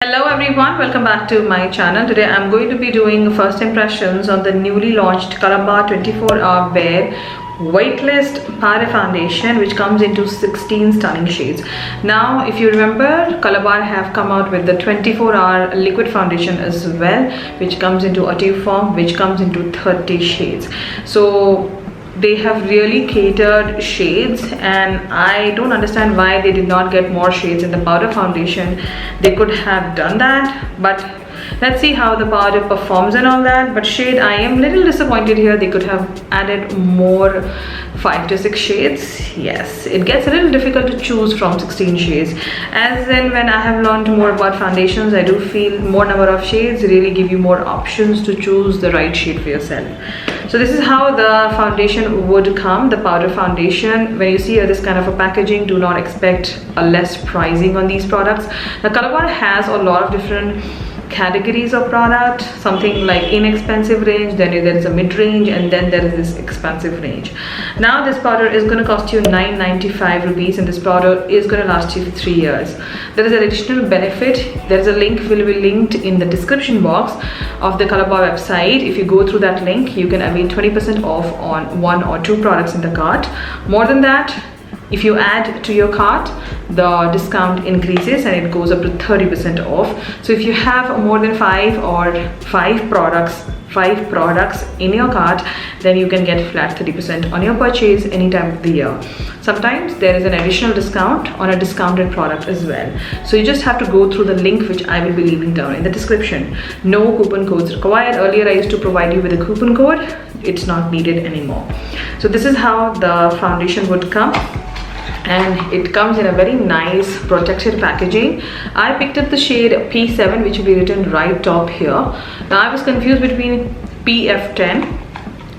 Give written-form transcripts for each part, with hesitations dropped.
Hello everyone, welcome back to my channel. Today I'm going to be doing first impressions on the newly launched Colorbar 24-hour wear Weightless powder foundation, which comes into 16 stunning shades. Now if you remember, Colorbar have come out with the 24-hour liquid foundation as well, which comes into a tube form, which comes into 30 shades. So they have really catered shades, and I don't understand why they did not get more shades in the powder foundation. They could have done that, but let's see how the powder performs and all that. But shade, I am a little disappointed here. They could have added more 5 to 6 shades. Yes, it gets a little difficult to choose from 16 shades. As in, when I have learned more about foundations, I do feel more number of shades really give you more options to choose the right shade for yourself. So this is how the foundation would come, the powder foundation. When you see this kind of a packaging, do not expect a less pricing on these products. The Colorbar has a lot of different categories of product, something like inexpensive range, then there is a mid-range, and then there is this expensive range. Now this powder is going to cost you 995 rupees, and this powder is going to last you for 3 years. There is an additional benefit. There is a link will be linked in the description box of the Colorbar website. If you go through that link, you can avail 20% off on 1 or 2 products in the cart. More than that, if you add to your cart, the discount increases and it goes up to 30% off. So if you have more than 5 products in your cart, then you can get flat 30% on your purchase any time of the year. Sometimes there is an additional discount on a discounted product as well. So you just have to go through the link, which I will be leaving down in the description. No coupon codes required. Earlier I used to provide you with a coupon code. It's not needed anymore. So this is how the foundation would come, and it comes in a very nice protected packaging. I picked up the shade P7, which will be written right top here. Now I was confused between PF10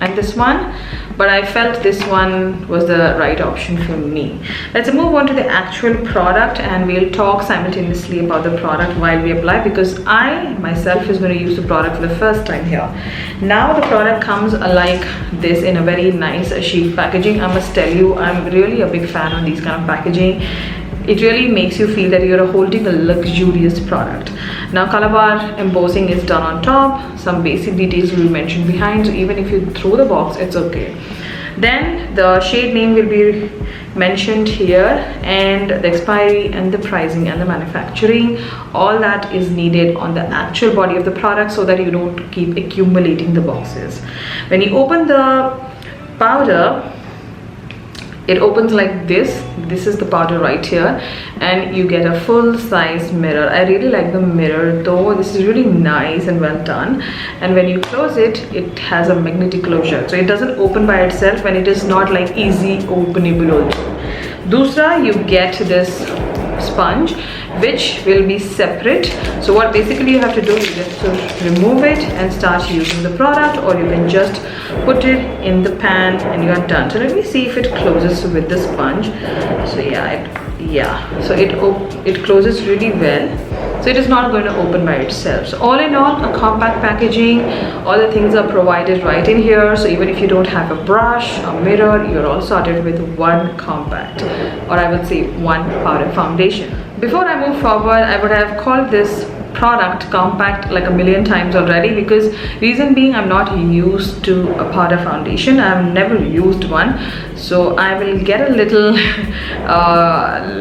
and this one, but I felt this one was the right option for me. Let's move on to the actual product, and we'll talk simultaneously about the product while we apply, because I myself is going to use the product for the first time here. Now the product comes like this in a very nice sheet packaging. I must tell you, I'm really a big fan of these kind of packaging. It really makes you feel that you're holding a luxurious product. Now Colorbar embossing is done on top. Some basic details will be mentioned behind, so even if you throw the box, it's okay. Then the shade name will be mentioned here, and the expiry and the pricing and the manufacturing, all that is needed on the actual body of the product, so that you don't keep accumulating the boxes. When you open the powder, it opens like this. This is the powder right here, and you get a full size mirror. I really like the mirror though. This is really nice and well done. And when you close it, it has a magnetic closure, so it doesn't open by itself, and it is not like easy openable also. Dusra, you get this sponge, which will be separate. So what basically you have to do is just to remove it and start using the product, or you can just put it in the pan and you are done. So let me see if it closes with the sponge. So so it closes really well, so it is not going to open by itself. So all in all, a compact packaging. All the things are provided right in here, so even if you don't have a brush, a mirror, you're all sorted with one compact, or I would say one powder foundation. Before I move forward, I would have called this product compact like a million times already, because reason being, I'm not used to a powder foundation. I've never used one, so I will get a little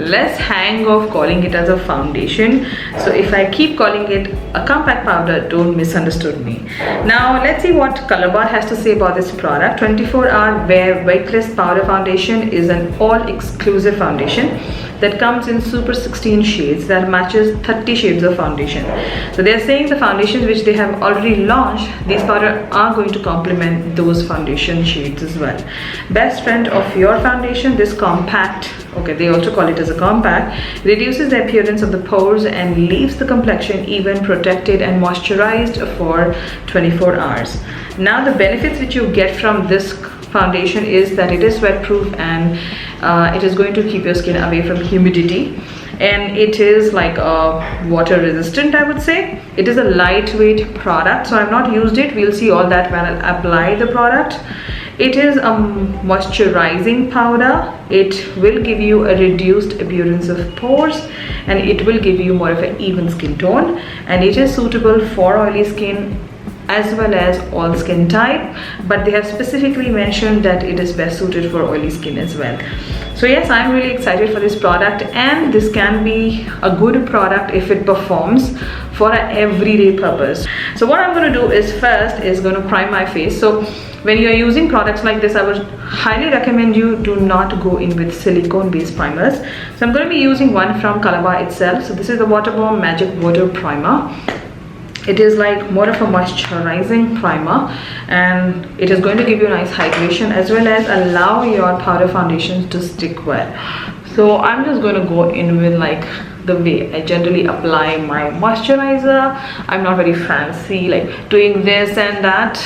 less hang of calling it as a foundation. So if I keep calling it a compact powder, don't misunderstood me. Now let's see what Colorbar has to say about this product. 24-hour wear weightless powder foundation is an all-exclusive foundation that comes in super 16 shades that matches 30 shades of foundation. So they're saying the foundations which they have already launched, these powder are going to complement those foundation shades as well. Best friend of your foundation, this compact, okay, they also call it as a compact, reduces the appearance of the pores and leaves the complexion even, protected and moisturized for 24 hours. Now the benefits which you get from this foundation is that it is sweat proof, and it is going to keep your skin away from humidity, and it is like water resistant, I would say. It is a lightweight product, so I've not used it. We'll see all that when I apply the product. It is a moisturizing powder. It will give you a reduced appearance of pores, and it will give you more of an even skin tone, and it is suitable for oily skin as well as all skin type, but they have specifically mentioned that it is best suited for oily skin as well. So yes, I'm really excited for this product, and this can be a good product if it performs for an everyday purpose. So what I'm going to do is first is going to prime my face. So when you're using products like this, I would highly recommend you do not go in with silicone based primers. So I'm going to be using one from Colorbar itself. So this is the Waterborne Magic Water Primer. It is like more of a moisturizing primer, and it is going to give you a nice hydration as well as allow your powder foundations to stick well. So I'm just going to go in with like the way I generally apply my moisturizer. I'm not very fancy like doing this and that.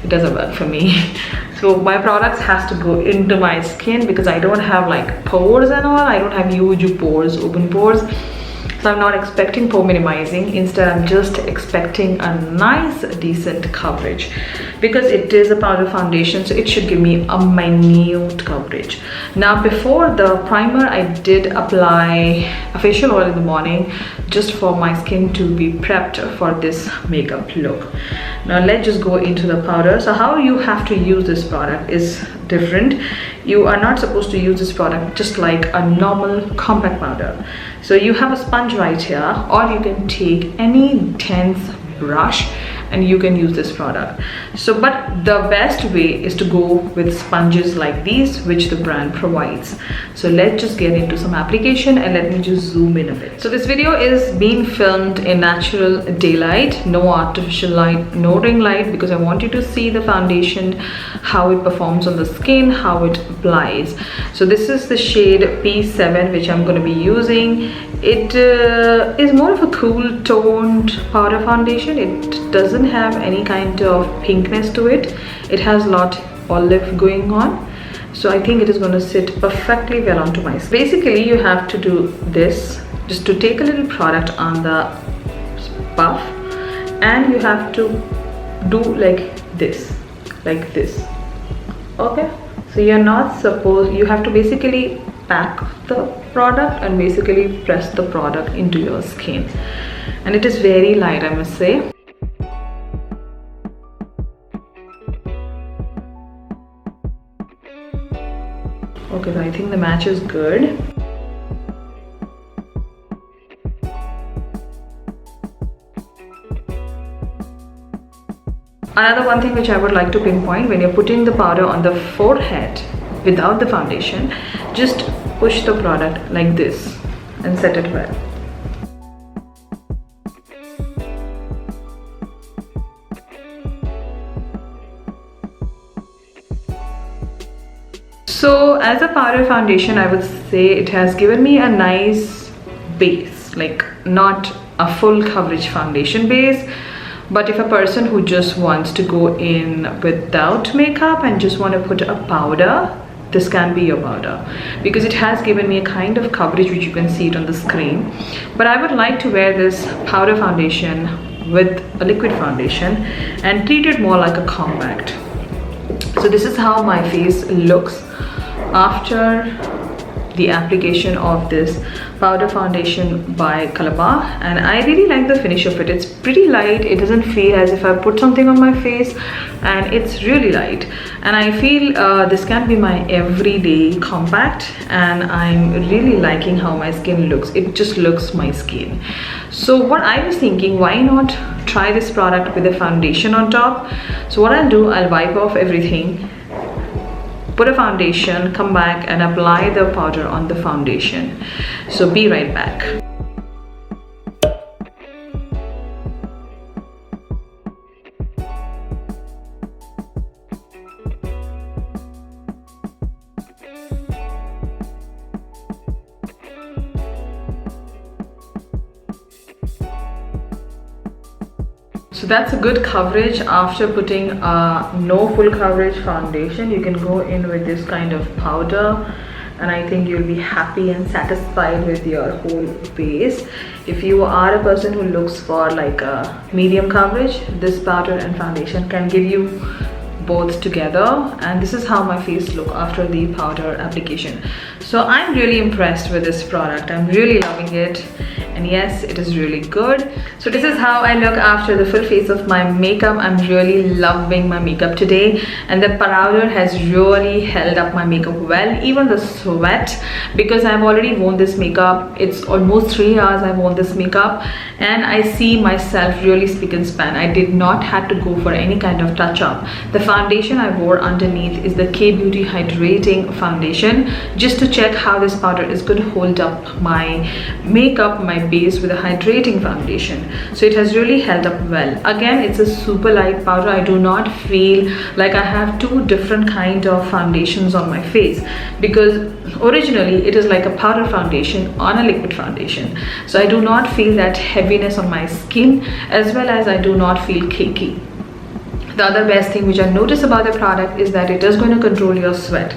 It doesn't work for me. So my products has to go into my skin because I don't have like pores and all. I don't have huge pores, open pores. So I'm not expecting pore minimizing. Instead, I'm just expecting a nice decent coverage because it is a powder foundation, so it should give me a minute coverage. Now before the primer, I did apply a facial oil in the morning just for my skin to be prepped for this makeup look. Now let's just go into the powder. So how you have to use this product is different. You are not supposed to use this product just like a normal compact powder. So you have a sponge right here, or you can take any dense brush and you can use this product. So but the best way is to go with sponges like these, which the brand provides. So let's just get into some application, and let me just zoom in a bit. So this video is being filmed in natural daylight, no artificial light, no ring light, because I want you to see the foundation, how it performs on the skin, how it applies. So this is the shade P7, which I'm going to be using. It is more of a cool toned powder foundation. It doesn't have any kind of pinkness to it. It has a lot olive going on. So I think it is going to sit perfectly well onto my skin. Basically, you have to do this, just to take a little product on the puff, and you have to do like this. Okay, so you're not supposed, you have to basically pack the product and basically press the product into your skin, and it is very light, I must say. Okay, so I think the match is good. Another one thing which I would like to pinpoint, when you're putting the powder on the forehead without the foundation, just push the product like this and set it well. So as a powder foundation, I would say it has given me a nice base, like not a full coverage foundation base. But if a person who just wants to go in without makeup and just want to put a powder, this can be your powder, because it has given me a kind of coverage which you can see it on the screen. But I would like to wear this powder foundation with a liquid foundation and treat it more like a compact. So this is how my face looks after the application of this powder foundation by Colorbar, and I really like the finish of it. It's pretty light. It doesn't feel as if I put something on my face, and it's really light, and I feel this can be my everyday compact, and I'm really liking how my skin looks. It just looks my skin. So what I was thinking, why not try this product with a foundation on top? So what I'll do, I'll wipe off everything, put a foundation, come back and apply the powder on the foundation. So be right back. So that's a good coverage. After putting a no full coverage foundation, you can go in with this kind of powder, and I think you'll be happy and satisfied with your whole base. If you are a person who looks for like a medium coverage, this powder and foundation can give you both together, and this is how my face look after the powder application. So I'm really impressed with this product. I'm really loving it, and yes, it is really good. So this is how I look after the full face of my makeup. I'm really loving my makeup today, and the powder has really held up my makeup well, even the sweat, because I've already worn this makeup. It's almost 3 hours I've worn this makeup, and I see myself really spick and span. I did not have to go for any kind of touch up. The foundation I wore underneath is the K Beauty Hydrating Foundation, just to check how this powder is going to hold up my makeup, my base with a hydrating foundation. So it has really held up well. Again, it's a super light powder. I do not feel like I have two different kind of foundations on my face, because originally it is like a powder foundation on a liquid foundation. So I do not feel that heaviness on my skin, as well as I do not feel cakey. The other best thing which I notice about the product is that it is going to control your sweat.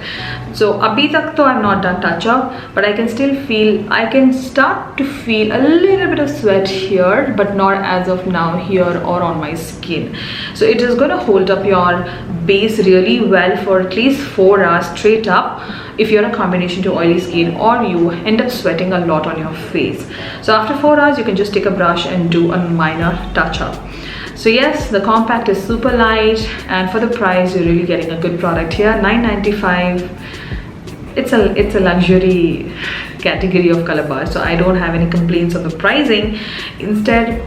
So abhi tak to I've not done touch up, but I can still feel, I can start to feel a little bit of sweat here, but not as of now here or on my skin. So it is going to hold up your base really well for at least 4 hours straight up, if you're a combination to oily skin or you end up sweating a lot on your face. So after 4 hours you can just take a brush and do a minor touch up. So yes, the compact is super light, and for the price you're really getting a good product here. $9.95. It's a luxury category of Colorbar, so I don't have any complaints on the pricing. Instead,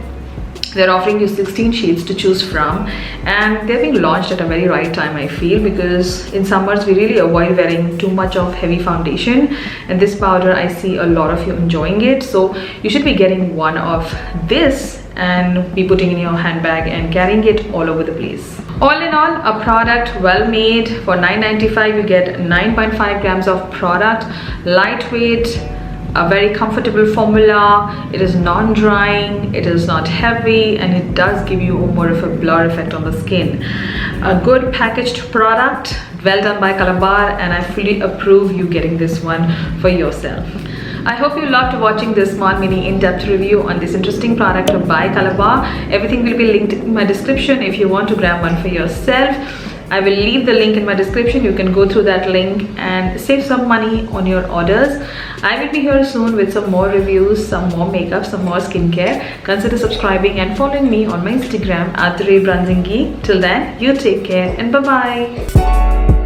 they're offering you 16 shades to choose from, and they're being launched at a very right time, I feel, because in summers we really avoid wearing too much of heavy foundation, and this powder, I see a lot of you enjoying it. So you should be getting one of this and be putting in your handbag and carrying it all over the place. All in all, a product well made. For $9.95 you get 9.5 grams of product, lightweight, a very comfortable formula. It is non-drying, it is not heavy, and it does give you more of a blur effect on the skin. A good packaged product, well done by Colorbar, and I fully approve you getting this one for yourself. I hope you loved watching this small mini in-depth review on this interesting product by Colorbar. Everything will be linked in my description if you want to grab one for yourself. I will leave the link in my description. You can go through that link and save some money on your orders. I will be here soon with some more reviews, some more makeup, some more skincare. Consider subscribing and following me on my Instagram @bronzinggeek. Till then, you take care and bye-bye.